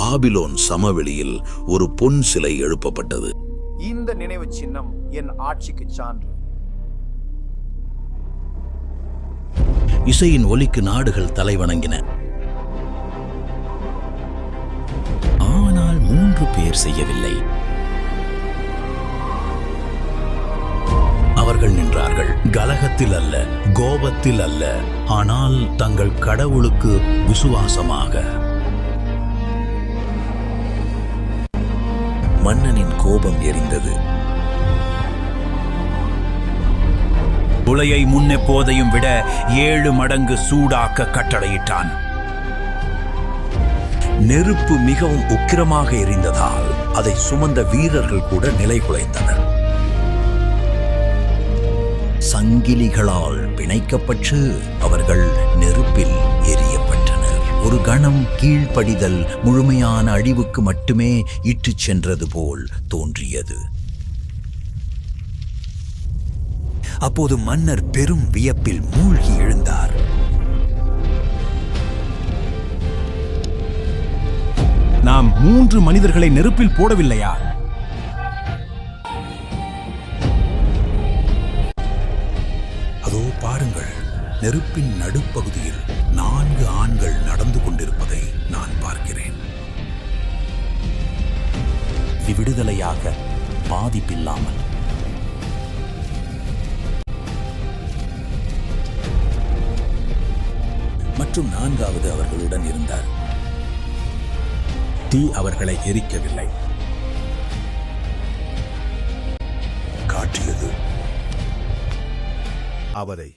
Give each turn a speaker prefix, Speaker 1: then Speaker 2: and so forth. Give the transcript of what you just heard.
Speaker 1: Babylon சமவெளியில் ஒரு பொன் சிலை எழுப்பப்பட்டது.
Speaker 2: இந்த நினைவு சின்னம் என் ஆட்சிக்கு சான்று.
Speaker 1: இசையின் ஒலிக்கு நாடுகள் தலைவணங்கின.
Speaker 3: ஆனால் 3 பேர் செய்யவில்லை.
Speaker 1: அவர்கள் நின்றார்கள். கலகத்தில் அல்ல, கோபத்தில் அல்ல, ஆனால் தங்கள் கடவுளுக்கு விசுவாசமாக. மன்னனின் கோபம் எரிந்தது.
Speaker 3: உலையை முன்னெப்போதையும் விட 7 மடங்கு சூடாக்க கட்டளையிட்டான்.
Speaker 1: நெருப்பு மிகவும் உக்கிரமாக எரிந்ததால் அதை சுமந்த வீரர்கள் கூட நிலைகுலைந்தனர். சங்கிலிகளால் பிணைக்கப்பட்டு அவர்கள் நெருப்பில் எரியப்பட்டனர். ஒரு கணம் கீழ்ப்படிதல் முழுமையான அழிவுக்கு மட்டுமே இட்டுச் சென்றது போல் தோன்றியது. அப்போது மன்னர் பெரும் வியப்பில் மூழ்கி எழுந்தார்.
Speaker 4: நாம் 3 மனிதர்களை நெருப்பில் போடவில்லையா?
Speaker 1: அதோ பாருங்கள், நெருப்பின் நடுப்பகுதியில் 4 ஆண்கள் நடந்து கொண்டிருப்பதை நான் பார்க்கிறேன்.
Speaker 3: விடுதலையாக பாதிப்பில்லாமல்.
Speaker 1: மற்றும் 4வது அவர்களுடன் இருந்தார்.
Speaker 4: தீ அவர்களை எரிக்கவில்லை.
Speaker 1: காற்றியது
Speaker 2: அவரை